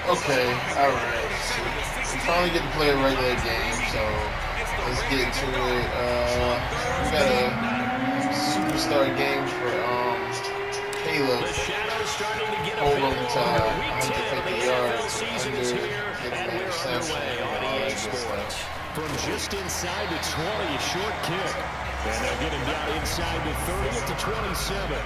Okay, alright. We finally get to play a regular game, so let's get into it. We got a superstar game for Caleb. Hold them to 150 yards under, getting the interception, and all that good stuff. From just inside the 20, a short kick. And they'll get him down inside the 30 at the 27.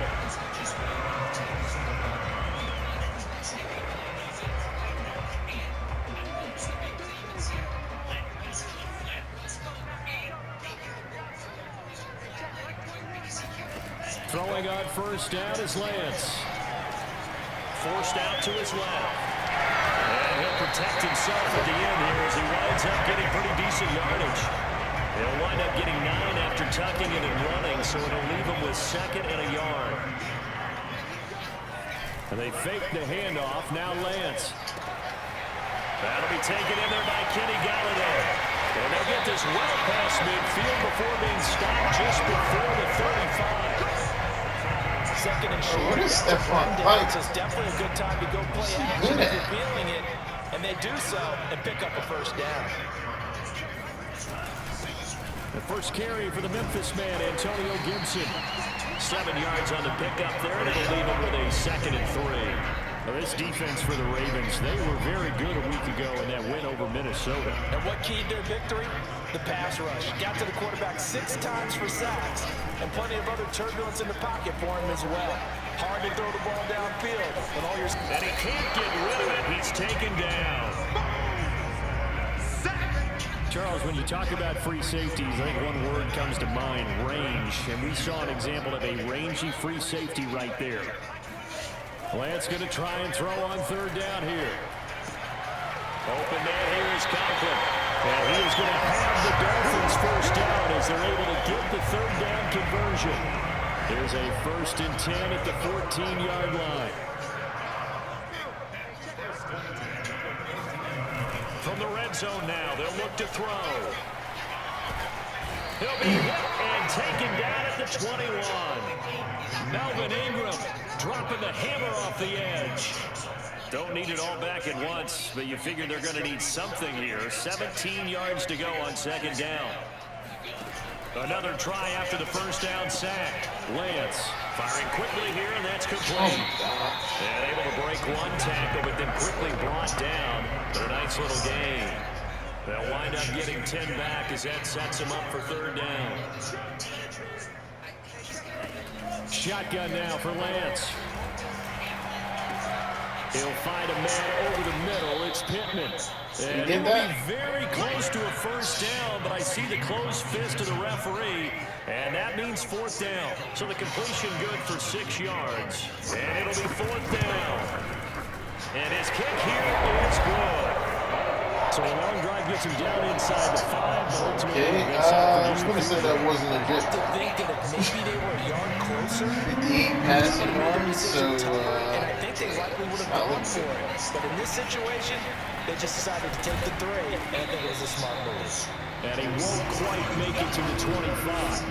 Throwing on first down is Lance. Forced out to his left. And he'll protect himself at the end here as he winds up getting pretty decent yardage. He'll wind up getting 9 after tucking it and running, so it'll leave him with 2nd and a yard. And they fake the handoff. Now Lance. That'll be taken in there by Kenny Galladay. And they'll get this well past midfield before being stopped just before the 35. 2nd and short. It's definitely a good time to go play action if you're feeling it. And they do so and pick up a first down. The first carry for the Memphis man, Antonio Gibson. 7 yards on the pickup there, and it'll leave him with a 2nd and 3. Well, this defense for the Ravens, they were very good a week ago in that win over Minnesota. And what keyed their victory? The pass rush. Got to the quarterback 6 times for sacks, and plenty of other turbulence in the pocket for him as well. Hard to throw the ball downfield. And he can't get rid of it. He's taken down. Charles, when you talk about free safeties, I think one word comes to mind, range. And we saw an example of a rangy free safety right there. Lance going to try and throw on 3rd down here. Open man here is Conklin. And he is going to have the Dolphins first down as they're able to get the 3rd down conversion. There's a 1st and 10 at the 14-yard line. From the red zone now, they'll look to throw. He'll be hit and taken down at the 21. Melvin Ingram dropping the hammer off the edge. Don't need it all back at once, but you figure they're going to need something here. 17 yards to go on 2nd down. Another try after the first down sack. Lance firing quickly here, and that's complete. And able to break one tackle, but then quickly brought down. But a nice little gain. They'll wind up getting 10 back as that sets them up for 3rd down. Shotgun now for Lance. He'll find a man over the middle. It's Pittman. And it will be very close to a first down, but I see the closed fist of the referee, and that means 4th down. So the completion good for 6 yards, and it'll be 4th down. And his kick here is good. So a long drive gets him down inside the 5. Okay, I'm going to say that wasn't a good to think that maybe they were a yard closer. 58 passing yards, so and I think they likely would have gone for it. But in this situation, they just decided to take the 3, and I think it was a smart move. And he won't quite make it to the 25.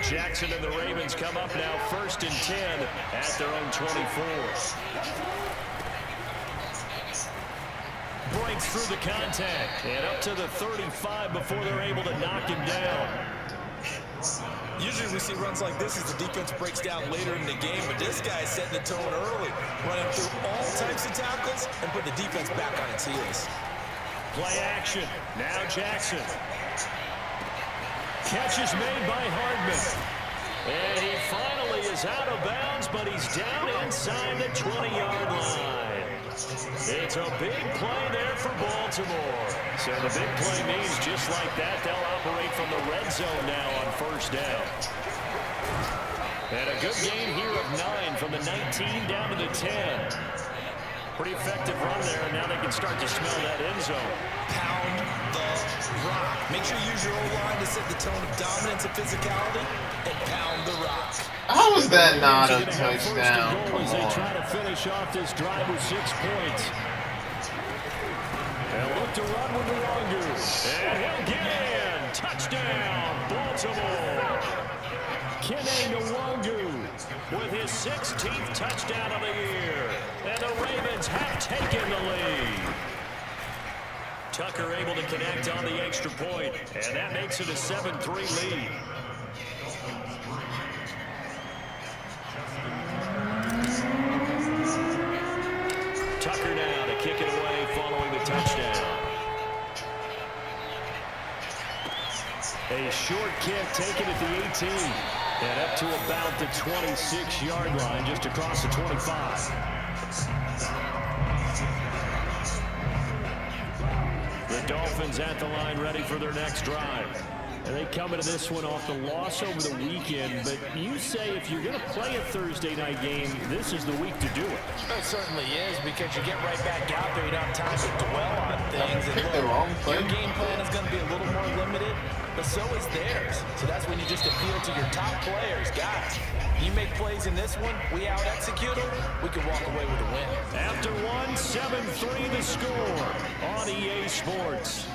Jackson and the Ravens come up now 1st and 10 at their own 24. Breaks through the contact and up to the 35 before they're able to knock him down. Usually we see runs like this as the defense breaks down later in the game, but this guy is setting the tone early, running through all types of tackles and put the defense back on its heels. Play action. Now Jackson. Catch is made by Hardman. And he finally is out of bounds, but he's down inside the 20-yard line. It's a big play there for Baltimore. So the big play means just like that, they'll operate from the red zone now on 1st down. And a good gain here of 9 from the 19 down to the 10. Pretty effective run there, and now they can start to smell that end zone. Pound the rock. Make sure you use your O-line to set the tone of dominance and physicality, and pound the rock. How is that not a touchdown? Come as they on. try to finish off this drive with 6 points. They'll look to run with the longer. And he'll get in. Touchdown, Baltimore. with his 16th touchdown of the year. And the Ravens have taken the lead. Tucker able to connect on the extra point, and that makes it a 7-3 lead. Tucker now to kick it away following the touchdown. A short kick taken at the 18. And up to about the 26-yard line, just across the 25. The Dolphins at the line ready for their next drive. And they come into this one off the loss over the weekend. But you say if you're going to play a Thursday night game, this is the week to do it. It certainly is, because you get right back out there. You don't have time to dwell on things. And look, your game plan is going to be a little more limited, but so is theirs. So that's when you just appeal to your top players. Guys, you make plays in this one, we out-execute them, we can walk away with a win. After one, 7-3 the score on EA Sports.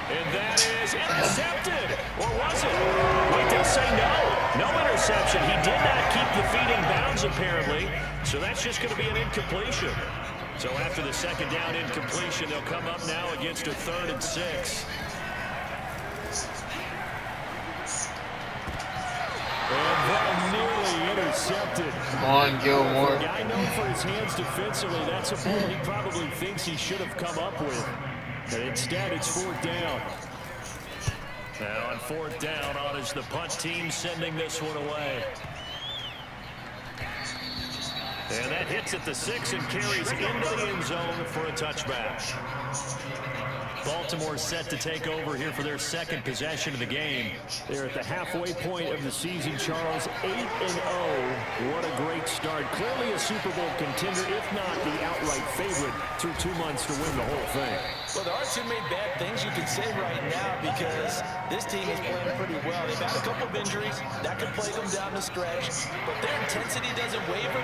And that is intercepted. Or was it? Wait, they say no. No interception. He did not keep the feet in bounds, apparently. So that's just going to be an incompletion. So after the second down incompletion, they'll come up now against a 3rd and 6. And that nearly intercepted. Come on, Gilmore. For a guy known for his hands defensively, that's a ball he probably thinks he should have come up with. But instead, it's 4th down. Now on 4th down, on is the punt team sending this one away. And that hits at the 6 and carries into the end zone for a touchback. Baltimore set to take over here for their second possession of the game. They're at the halfway point of the season, Charles, 8-0. What a great start. Clearly a Super Bowl contender, if not the outright favorite, through 2 months to win the whole thing. Well, there aren't too many bad things you can say right now, because this team is playing pretty well. They've had a couple of injuries. That could plague them down the stretch. But their intensity doesn't waver.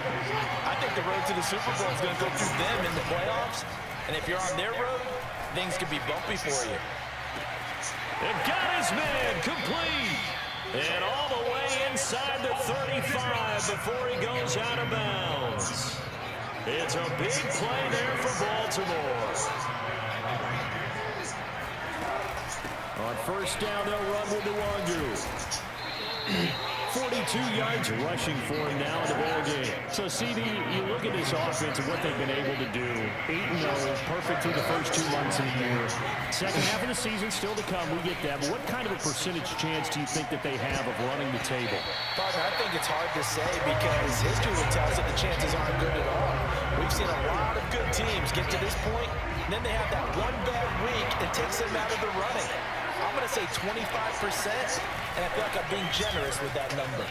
I think the road to the Super Bowl is going to go through them in the playoffs. And if you're on their road, things could be bumpy for you. And got his man complete. And all the way inside the 35 before he goes out of bounds. It's a big play there for Baltimore. On 1st down, they'll run with Nwangu. 42 yards rushing for him now in the ball game. So, CD, you look at this offense and what they've been able to do. 8-0, perfect through the first 2 months of the year. Second half of the season still to come. We get that. But what kind of a percentage chance do you think that they have of running the table? Partner, I think it's hard to say, because history will tell us that the chances aren't good at all. We've seen a lot of good teams get to this point, and then they have that one bad week and takes them out of the running. I'm going to say 25%, and I feel like I'm being generous with that number.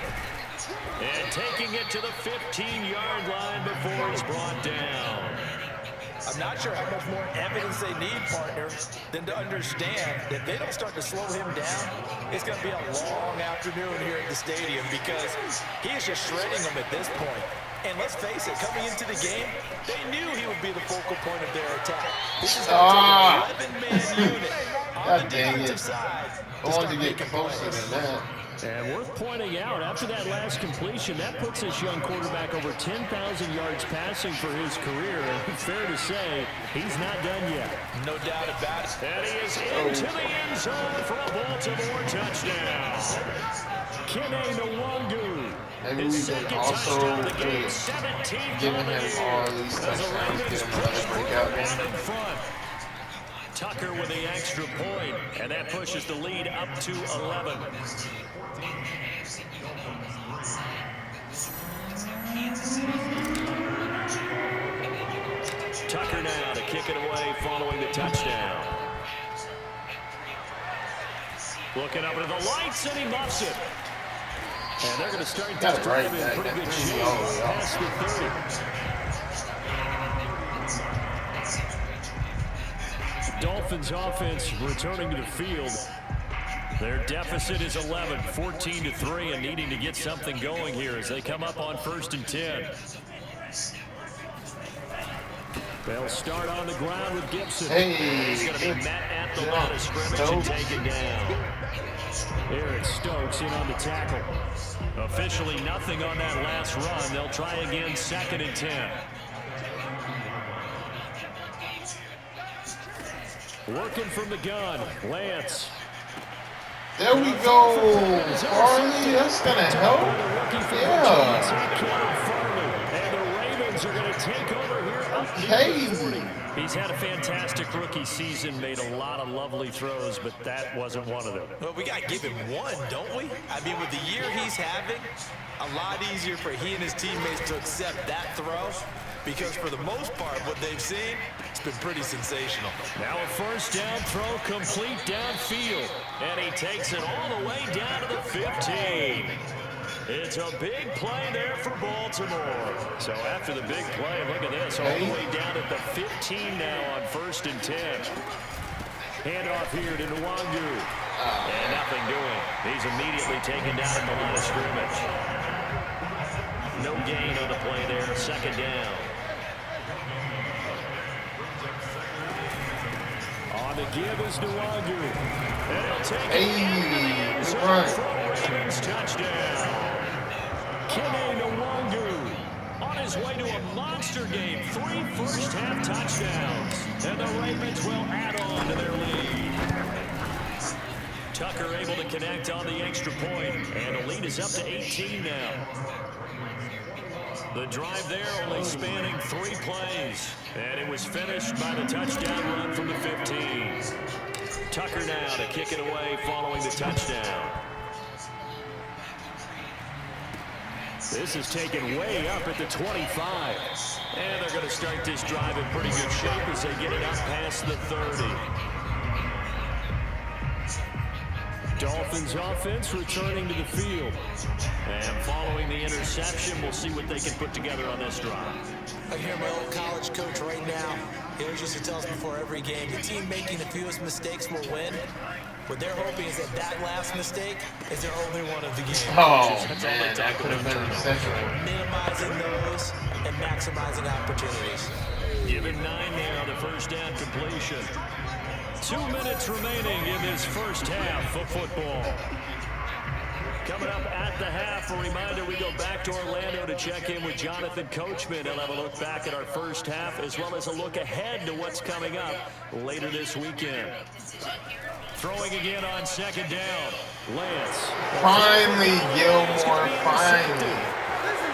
And taking it to the 15-yard line before he's brought down. I'm not sure how much more evidence they need, partner, than to understand that if they don't start to slow him down, it's going to be a long afternoon here at the stadium, because he is just shredding them at this point. And let's face it, coming into the game, they knew he would be the focal point of their attack. This is going to take an 11-man unit on the defensive side. I wanted to get closer than that. And worth pointing out, after that last completion, that puts this young quarterback over 10,000 yards passing for his career. And fair to say, he's not done yet. No doubt about it. And he is into the end zone for a Baltimore touchdown. Kene Nwangu. Maybe we can also giving him all these touchdowns, give him another breakout game. Tucker with the extra point, and that pushes the lead up to 11. Tucker now to kick it away following the touchdown. Looking up into the lights, and he muffs it. And they're going to start this drive in pretty good shape past the 30. Dolphins offense returning to the field. Their deficit is 11, 14-3, and needing to get something going here as they come up on 1st and 10. They'll start on the ground with Gibson. Hey. It's going to be Matt at the line of scrimmage and taken down. Eric Stokes in on the tackle. Officially nothing on that last run. They'll try again, 2nd and 10. Working from the gun, Lance. There we go, Farley. That's gonna help. Yeah. And the Ravens are going to take over here. Okay. He's had a fantastic rookie season, made a lot of lovely throws, but that wasn't one of them. Well, we got to give him one, don't we? I mean, with the year he's having, a lot easier for he and his teammates to accept that throw, because for the most part, what they've seen, it's been pretty sensational. Now a first down throw, complete downfield, and he takes it all the way down to the 15. It's a big play there for Baltimore. So after the big play, look at this, all the way down at the 15 now on 1st and 10. Handoff here to Nwangu. And nothing doing. He's immediately taken down at the line of scrimmage. No gain on the play there, 2nd down. On the give is Nwangu. And he'll take it. Good run. Ravens touchdown. Kene Nwangu on his way to a monster game. 3 first-half touchdowns. And the Ravens will add on to their lead. Tucker able to connect on the extra point. And the lead is up to 18 now. The drive there only spanning 3 plays. And it was finished by the touchdown run from the 15. Tucker now to kick it away following the touchdown. This is taken way up at the 25. And they're going to start this drive in pretty good shape as they get it up past the 30. Dolphins offense returning to the field. And following the interception, we'll see what they can put together on this drive. I hear my old college coach right now. He used to tell us before every game, the team making the fewest mistakes will win. What they're hoping is that last mistake is their only one of the game. Oh, man, that could have been essential. Minimizing those and maximizing opportunities. Given 9 now, the first down completion. 2 minutes remaining in this first half of football. Coming up at the half, a reminder, we go back to Orlando to check in with Jonathan Coachman. He'll have a look back at our first half as well as a look ahead to what's coming up later this weekend. Throwing again on 2nd down. Lance. Finally, Gilmore, finally.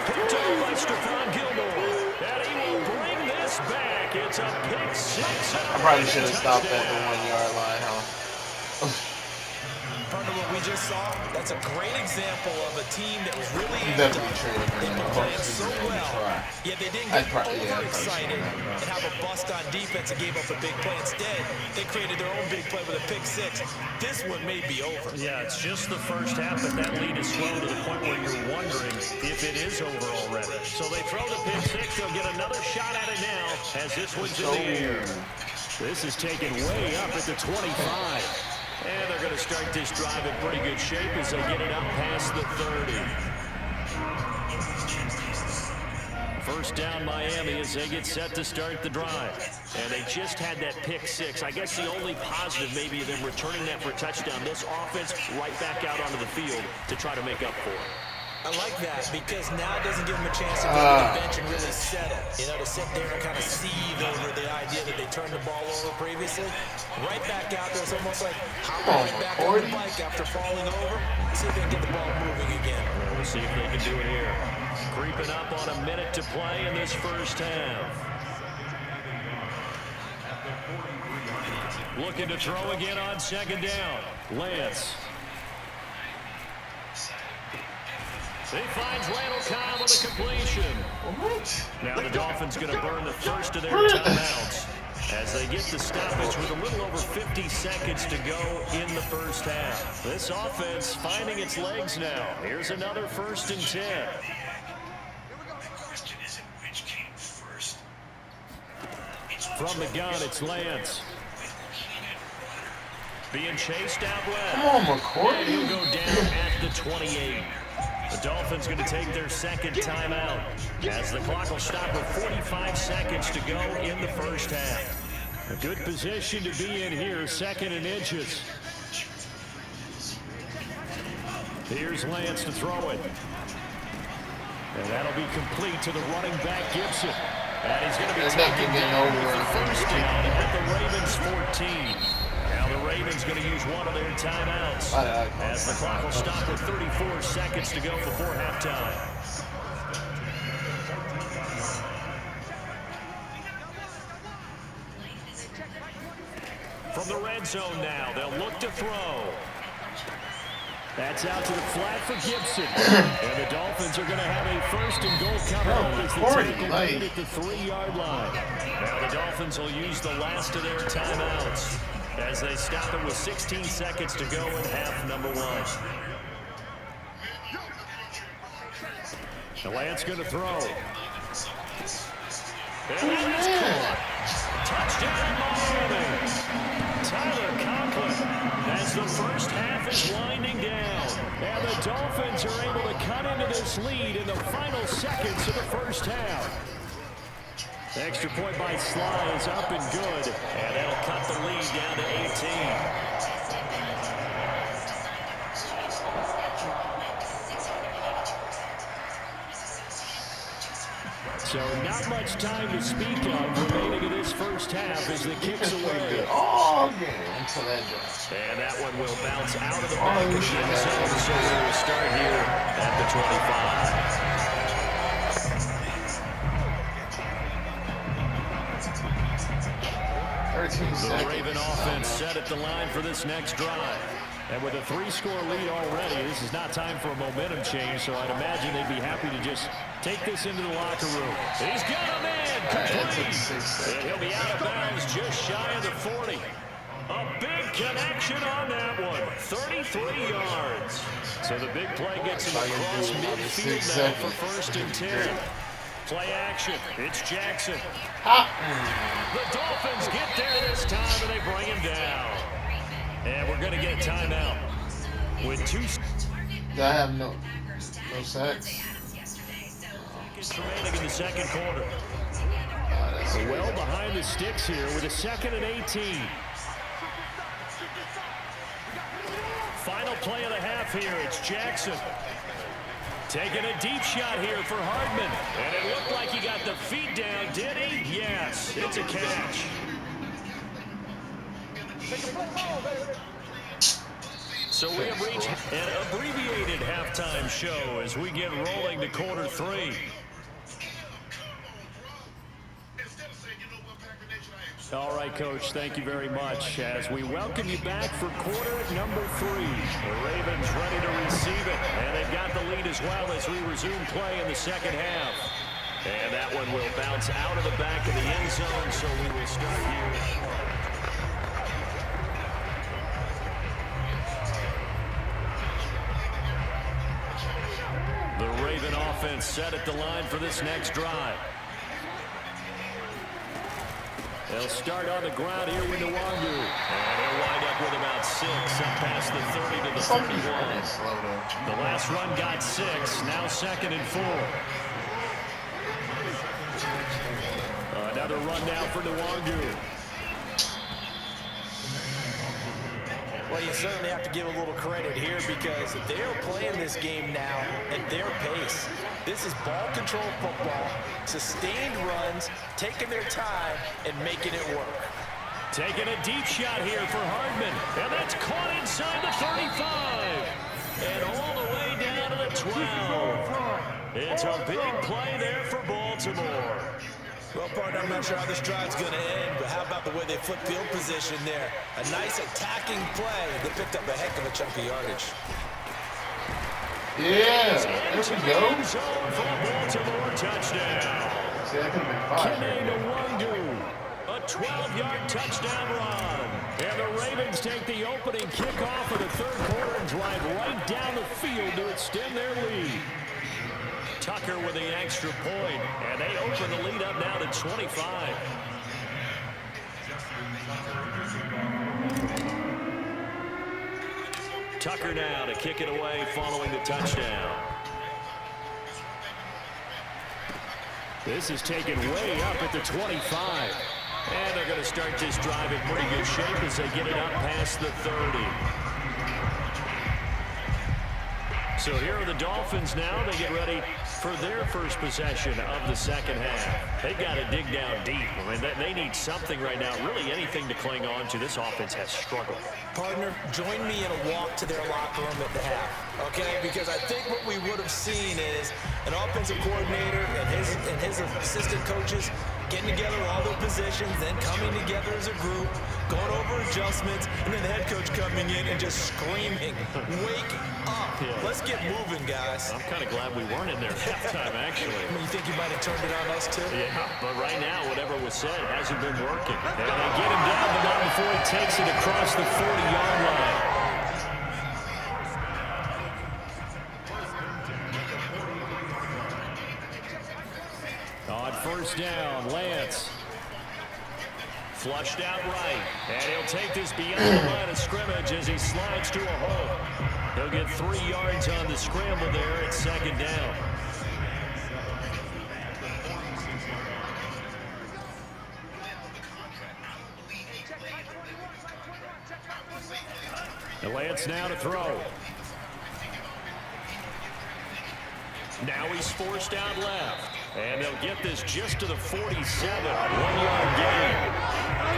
Picked up by Stephon Gilmore. And he will bring this back. It's a pick 6. I probably should have stopped at the 1-yard line, huh? Part of what we just saw, that's a great example of a team that was really Definitely traded they've been playing so well, yet they didn't get overexcited and have a bust on defense and gave up a big play. Instead, they created their own big play with a pick 6. This one may be over. Yeah, it's just the first half, but that lead is slow to the point where you're wondering if it is over already. So they throw the pick 6. They'll get another shot at it now as this one's in the air. This is taken way up at the 25. And they're going to start this drive in pretty good shape as they get it up past the 30. First down Miami as they get set to start the drive. And they just had that pick 6. I guess the only positive maybe of them returning that for a touchdown. This offense right back out onto the field to try to make up for it. I like that because now it doesn't give them a chance to go to the bench and really settle. You know, to sit there and kind of seethe over the idea that they turned the ball over previously. Right back out there, it's almost like hopping back on the bike after falling over. See if they can get the ball moving again. We'll see if they can do it here. Creeping up on a minute to play in this first half. Looking to throw again on 2nd down. Lance. He finds Randall Cobb with a completion. What? Now the Dolphins going to burn the first of their timeouts as they get the stoppage with a little over 50 seconds to go in the first half. This offense finding its legs now. Here's another 1st and 10. From the gun, it's Lance. Being chased out west. Come on, McCoy. And he'll go down at the 28. The Dolphins going to take their 2nd timeout as the clock will stop with 45 seconds to go in the first half. A good position to be in here, 2nd and inches. Here's Lance to throw it. And that'll be complete to the running back, Gibson. And he's going to be taken down with the first down at the Ravens 14. Now the Ravens going to use one of their timeouts as the clock will stop with 34 seconds to go before halftime. From the red zone now, they'll look to throw. That's out to the flat for Gibson. And the Dolphins are going to have a 1st and goal coming up as the tackle made at the 3-yard line. Now the Dolphins will use the last of their timeouts as they stop it with 16 seconds to go in half number 1. The Lance going to throw. And that is caught. Touchdown Miami. Tyler Conklin as the first half is winding down. And the Dolphins are able to cut into this lead in the final seconds of the first half. The extra point by Sly is up and good. And that'll cut the lead down to 18. So not much time to speak of remaining in this first half as the kick's away. Oh, man. Until that does. And that one will bounce out of the back of the end zone. So we will start here at the 25. The Raven offense set at the line for this next drive. And with a 3-score lead already, this is not time for a momentum change, so I'd imagine they'd be happy to just take this into the locker room. He's got a man complete. And he'll be out of bounds just shy of the 40. A big connection on that one. 33 yards. So the big play gets him across midfield now for 1st and 10. Play action. It's Jackson. The Dolphins get there this time, and they bring him down. And we're going to get a timeout with 2. I have no sacks. It's remaining in the 2nd quarter. Well behind the sticks here with a 2nd and 18. Final play of the half here. It's Jackson. Taking a deep shot here for Hardman. And it looked like he got the feet down, did he? Yes, it's a catch. So we have reached an abbreviated halftime show as we get rolling to quarter 3. All right, Coach, thank you very much. As we welcome you back for quarter number 3. The Ravens ready to receive it, and they've got the lead as well as we resume play in the 2nd half. And that one will bounce out of the back of the end zone, so we will start here. The Raven offense set at the line for this next drive. They'll start on the ground here with Nwangu. And they'll wind up with about 6 up past the 30 to the 31. The last run got 6, now 2nd and 4. Another run now for Nwangu. Well, you certainly have to give a little credit here because they're playing this game now at their pace. This is ball control football, sustained runs, taking their time, and making it work. Taking a deep shot here for Hardman, and that's caught inside the 35. And all the way down to the 12. It's a big play there for Baltimore. Well, partner, I'm not sure how this drive's going to end, but how about the way they flip field position there? A nice attacking play. They picked up a heck of a chunk of yardage. Yeah, there we go. For a Baltimore touchdown. See, that could have been 5. Nwangu, a 12-yard touchdown run. And the Ravens take the opening kickoff of the 3rd quarter and drive right down the field to extend their lead. Tucker with the extra point, and they open the lead up now to 25. Tucker now to kick it away following the touchdown. This is taken way up at the 25. And they're going to start this drive in pretty good shape as they get it up past the 30. So here are the Dolphins now. They get ready for their first possession of the second half. They've got to dig down deep. I mean, they need something right now, really anything to cling on to. This offense has struggled. Partner, join me in a walk to their locker room at the half, okay? Because I think what we would have seen is an offensive coordinator and his assistant coaches getting together all their positions, then coming together as a group, going over adjustments, and then the head coach coming in and just screaming, wake up. Yeah. Let's get moving, guys. I'm kind of glad we weren't in there at halftime, actually. I mean, you think you might have turned it on us, too? Yeah, but right now, whatever was said hasn't been working. And they get him down, but not before he takes it across the 40-yard line. On first down, Lance. Flushed out right. And he'll take this beyond the line of scrimmage as he slides to a hole. He'll get 3 yards on the scramble there at second down. And Lance now to throw. Now he's forced out left. And they'll get this just to the 47. 1-yard gain.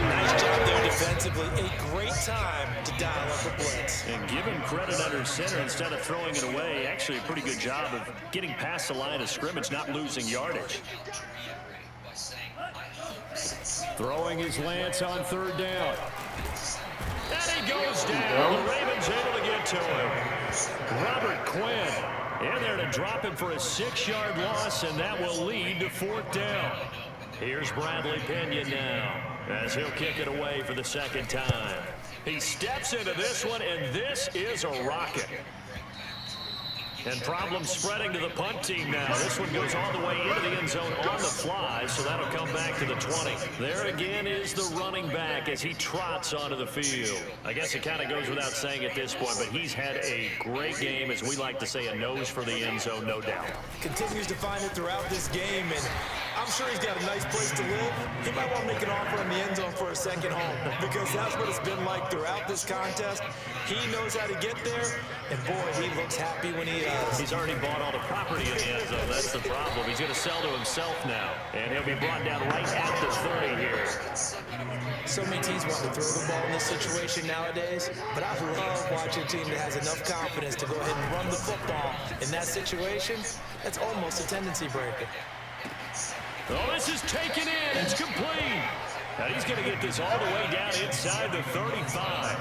Nice job there defensively. A great time to dial up a blitz. And give him credit under center instead of throwing it away. Actually, a pretty good job of getting past the line of scrimmage, not losing yardage. Throwing his Lance on third down. And he goes down. The Ravens able to get to him. Robert Quinn in there to drop him for a 6-yard loss, and that will lead to fourth down. Here's Bradley Pinion now as he'll kick it away for the second time. He steps into this one, and this is a rocket. And problems spreading to the punt team now. This one goes all the way into the end zone on the fly, so that'll come back to the 20. There again is the running back as he trots onto the field. I guess it kind of goes without saying at this point, but he's had a great game, as we like to say, a nose for the end zone, no doubt. Continues to find it throughout this game, and I'm sure he's got a nice place to live. He might want to make an offer in the end zone for a second home, because that's what it's been like throughout this contest. He knows how to get there, and boy, he looks happy when he does. He's already bought all the property in the end zone. That's the problem. He's going to sell to himself now, and he'll be brought down right at the 30 here. So many teams want to throw the ball in this situation nowadays, but I love watching a team that has enough confidence to go ahead and run the football. In that situation, that's almost a tendency breaker. Oh, this is taken in. It's complete. And he's going to get this all the way down inside the 35.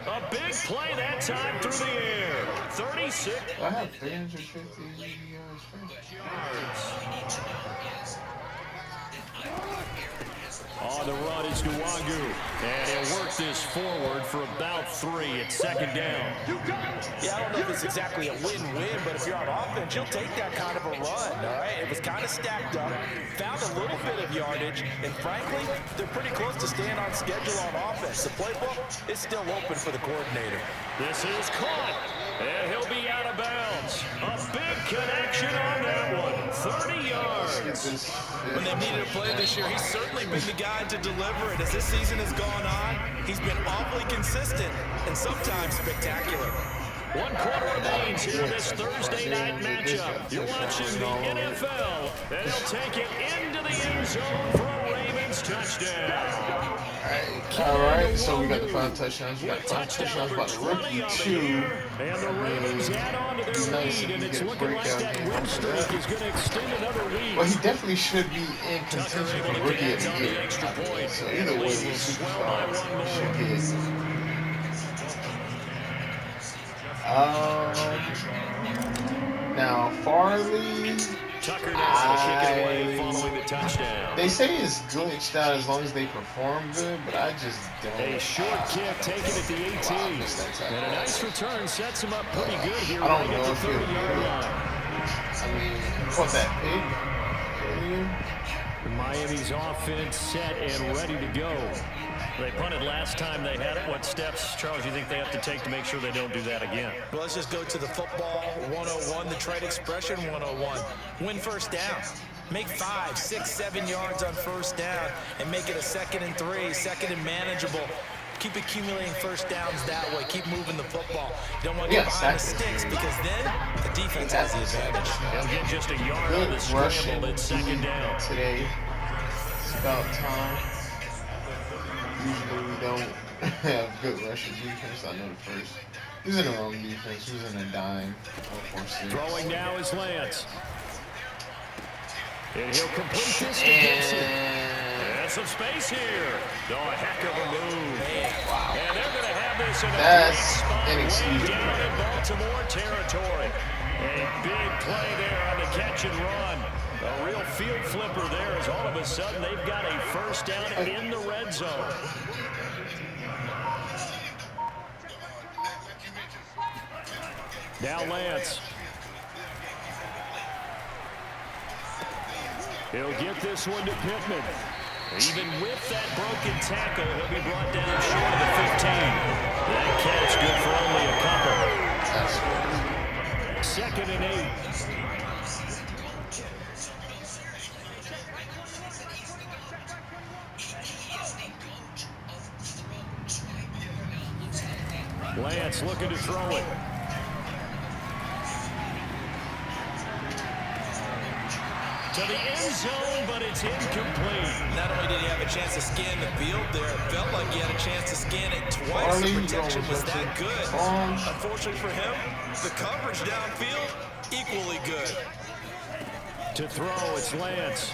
A big play that time through the air. 36. I have 350 yards. On the run is Nwangu. And he'll work this forward for about 3 at second down. Yeah, I don't know if it's exactly a win-win, but if you're on offense, you'll take that kind of a run, all right? It was kind of stacked up, found a little bit of yardage, and frankly, they're pretty close to staying on schedule on offense. The playbook is still open for the coordinator. This is caught, and he'll be out of bounds. A big connection on that one. 30 yards. When they've needed a play this year, he's certainly been the guy to deliver it. As this season has gone on, he's been awfully consistent and sometimes spectacular. 1 quarter remains here in this Thursday night matchup. You're watching the NFL, and he'll take it into the end zone for a Ravens touchdown. All right, so we got the 5 touchdowns. We got 5 touchdowns by the rookie, 2. And the Ravens add on to their lead, and it's looking like that win streak is going to extend another week. Well, he definitely should be in contention for rookie of the year. So either way, he's superstar. Now Farley, Tucker now kick it away following the touchdown. They say it's glitched out as long as they perform good, but I just don't. A short kick taken at the 18. And a nice return sets him up pretty good here. I don't know if he'll do it. I mean, caught that pig earlier. Miami's offense set and ready to go. They punted last time they had it. What steps, Charles, do you think they have to take to make sure they don't do that again? Well, let's just go to the football 101, the trade expression 101. Win first down. Make 5, 6, 7 yards on first down and make it a 2nd and 3, 2nd and manageable. Keep accumulating first downs that way. Keep moving the football. You don't want to get behind the sticks because then the defense has the advantage. They'll get just a yard on the scramble at 2nd down. Today, it's about time. Usually we don't have good rushing defense. I know the first. Who's in the wrong defense? Who's in a dime? Throwing now is Lance. And he'll complete this to Gibson. And some space here. Oh, a heck of a move. Wow. And they're going to have this in a That's great spot way inexcusable. down in Baltimore territory. A big play there on the catch and run. A real field flipper there as all of a sudden they've got a first down in the red zone. Now Lance. He'll get this one to Pittman. Even with that broken tackle, he'll be brought down short of the 15. That catch good for only a couple. 2nd and 8. Lance looking to throw it. To the end zone, but it's incomplete. Not only did he have a chance to scan the field there, it felt like he had a chance to scan it twice. The protection was that good. Unfortunately for him, the coverage downfield, equally good. To throw, it's Lance.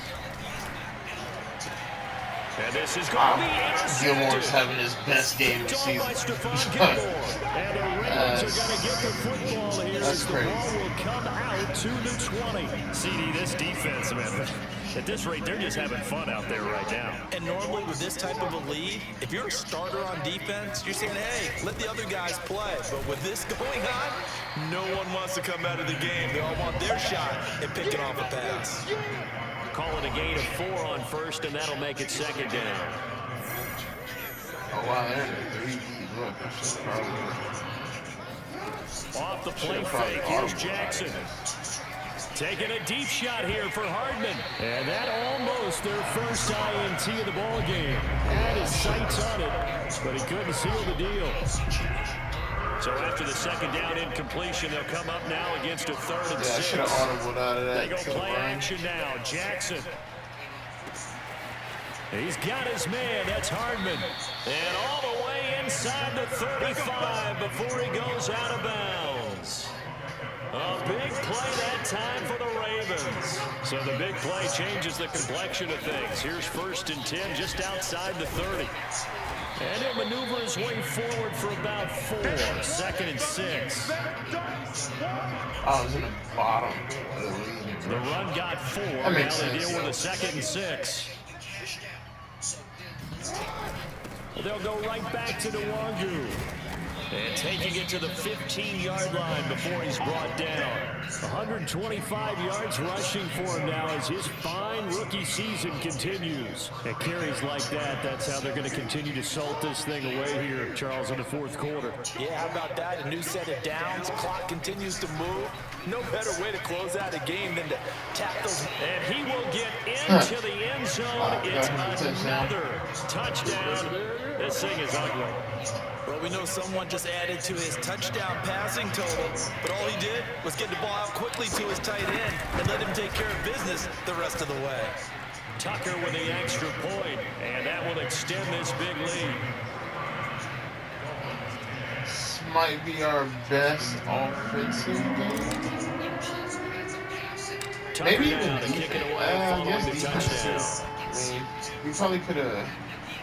And this is going to be intercepted. Gilmore's having his best game of the season. And the Ravens are going to get the football here as the ball will come out to the 20. CD, this defense, man, at this rate, they're just having fun out there right now. And normally with this type of a lead, if you're a starter on defense, you're saying, hey, let the other guys play. But with this going on, no one wants to come out of the game. They all want their shot at picking off a pass. Call it a gain of 4 on first, and that'll make it 2nd down. Oh, wow, there's a 3D look. Off the play fake, here's Jackson. Taking a deep shot here for Hardman. And that almost their first INT of the ball game. Had his sights on it, but he couldn't seal the deal. So after the 2nd down incompletion, they'll come up now against a 3rd and 6. I should have audibled out of that. They go play action now. Jackson. He's got his man. That's Hardman. And all the way inside the 35 before he goes out of bounds. A big play that time for the Ravens. So the big play changes the complexion of things. Here's 1st and 10 just outside the 30. And he'll maneuver his way forward for about 4. 2nd and 6. I was in the bottom of the league. The run got 4. Now they deal with a 2nd and 6. They'll go right back to Nwangu. And taking it to the 15-yard line before he's brought down. 125 yards rushing for him now as his fine rookie season continues. At carries like that, that's how they're going to continue to salt this thing away here, Charles, in the 4th quarter. Yeah, how about that? A new set of downs. Clock continues to move. No better way to close out a game than to tap those. And he will get into the end zone. It's another touchdown. This thing is ugly. Well, we know someone just added to his touchdown passing total, but all he did was get the ball out quickly to his tight end and let him take care of business the rest of the way. Tucker with the extra point, and that will extend this big lead. This might be our best offensive game. Tucker maybe down even to kick it away I following guess the touchdown. I mean, we probably could have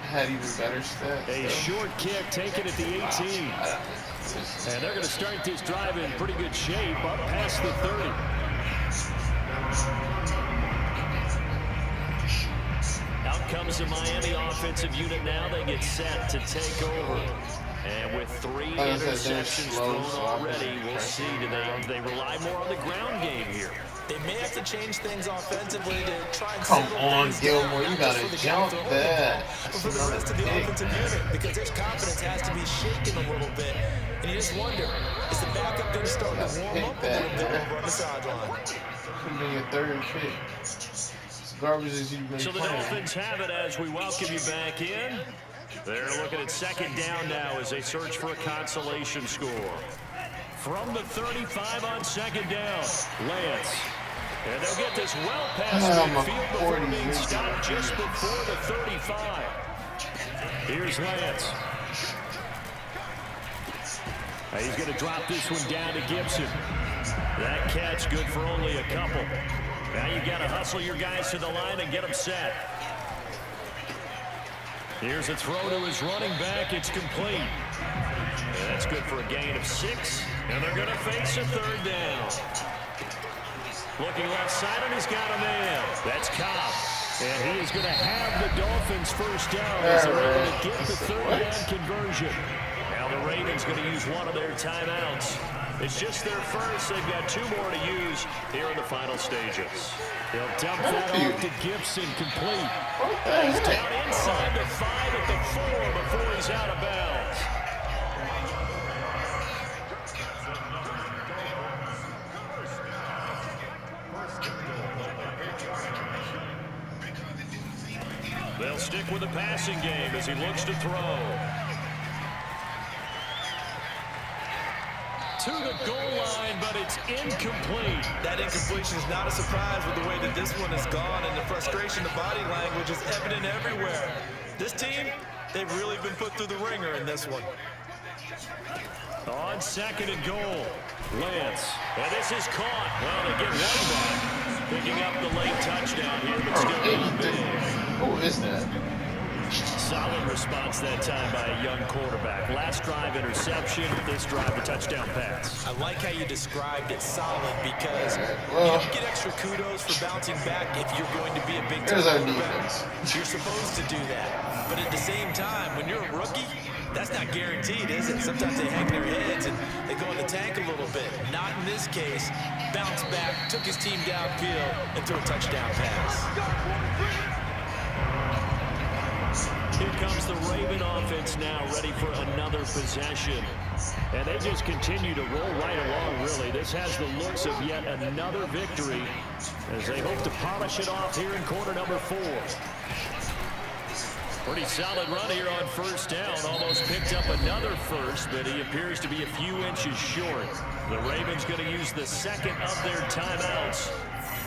had even better stats. A short kick taken at the 18. And they're going to start this drive in pretty good shape up past the 30. Out comes the Miami offensive unit now. They get set to take over. And with 3 interceptions thrown already, we'll see. Do they rely more on the ground game here? They may have to change things offensively to try and Come on, Gilmore, you gotta jump that. For the rest of the offensive unit, because their confidence has to be shaken a little bit. And you just wonder, is the backup going to start to warm up a little bit over on the sideline? Could be a 3rd pick. garbage as you've been So the playing. Dolphins have it as we welcome you back in. They're looking at second down now as they search for a consolation score. From the 35 on second down, Lance. And they'll get this well past midfield before being stopped just before the 35. Here's Lance. He's going to drop this one down to Gibson. That catch good for only a couple. Now you got to hustle your guys to the line and get them set. Here's a throw to his running back. It's complete. That's good for a gain of 6. And they're going to face a third down. Looking left side, and he's got a man. That's Cobb. And he is going to have the Dolphins first down as they're able to get the third down conversion. Now the Ravens going to use one of their timeouts. It's just their first. They've got 2 more to use here in the final stages. He'll dump that off to Gibson, complete. He's down inside the 5 at the 4 before he's out of bounds. They'll stick with the passing game as he looks to throw. To the goal line, but it's incomplete. That incompletion is not a surprise with the way that this one has gone, and the frustration, the body language is evident everywhere. This team, they've really been put through the ringer in this one. On second and goal, Lance. And this is caught. Well, they get one back. Picking up the late touchdown here, but still not big. Who is that? Solid response that time by a young quarterback. Last drive interception, this drive a touchdown pass. I like how you described it solid because you don't get extra kudos for bouncing back if you're going to be a big time quarterback. You're supposed to do that. But at the same time, when you're a rookie, that's not guaranteed, is it? Sometimes they hang their heads and they go in the tank a little bit. Not in this case. Bounce back, took his team downfield, and threw a touchdown pass. Here comes the Raven offense now, ready for another possession. And they just continue to roll right along, really. This has the looks of yet another victory as they hope to polish it off here in quarter number 4. Pretty solid run here on first down. Almost picked up another first, but he appears to be a few inches short. The Ravens going to use the second of their timeouts.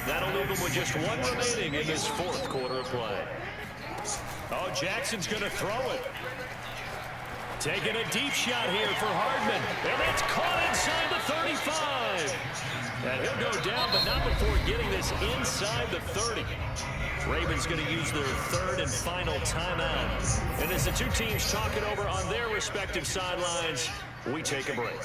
That'll leave them with just 1 remaining in this 4th quarter of play. Oh, Jackson's going to throw it. Taking a deep shot here for Hardman. And it's caught inside the 35. And he'll go down, but not before getting this inside the 30. Ravens going to use their 3rd and final timeout. And as the 2 teams talk it over on their respective sidelines, we take a break.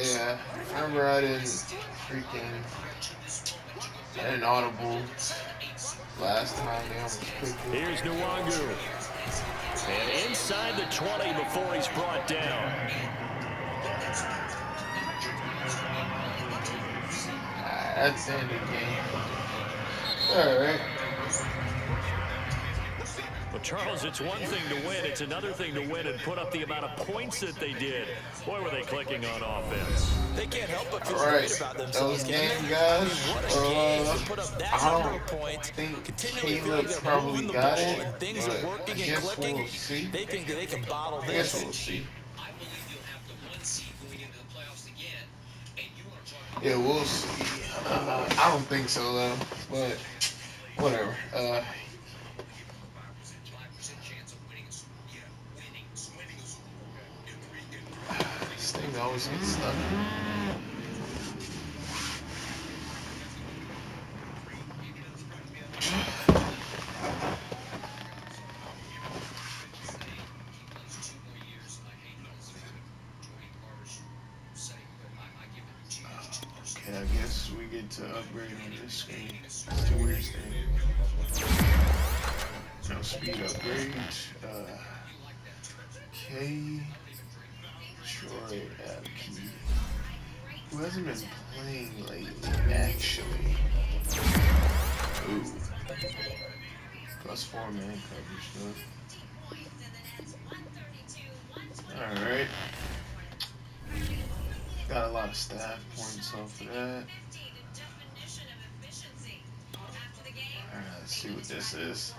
Yeah, remember I didn't audible last time. Here's Nwangu. And inside the 20 before he's brought down. That's the end of the game. All right. Well, Charles, it's one thing to win. It's another thing to win and put up the amount of points that they did. Boy, were they clicking on offense. They can't help but feel great about themselves, game, can guys. what a game to put up that number of points. Continually feel like they're moving the ball and things are working and clicking. We'll they think that they can bottle this. We'll see. Yeah, we'll see. I don't think so, though. But whatever. This thing always gets stuck. Okay, I guess we get to upgrade on this screen. 2 years thing. No speed upgrade. K. Troy Key. Who hasn't been playing lately, actually. Ooh. +4 man coverage, though. Alright. Got a lot of staff points off of that. Alright, let's see what this is.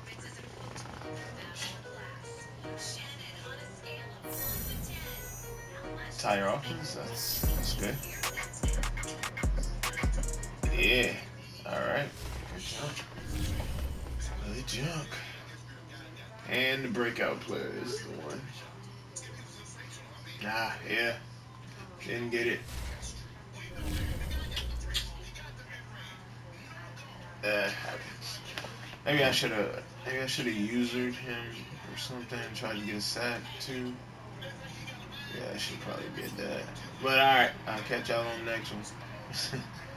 Tire offense, that's good. Yeah. Alright. Good jump. Good jump. And the breakout player is the one. Ah, yeah. Didn't get it. That happens. Maybe I should have usured him or something and tried to get a sack too. Yeah, I should probably get that. But alright, I'll catch y'all on the next one.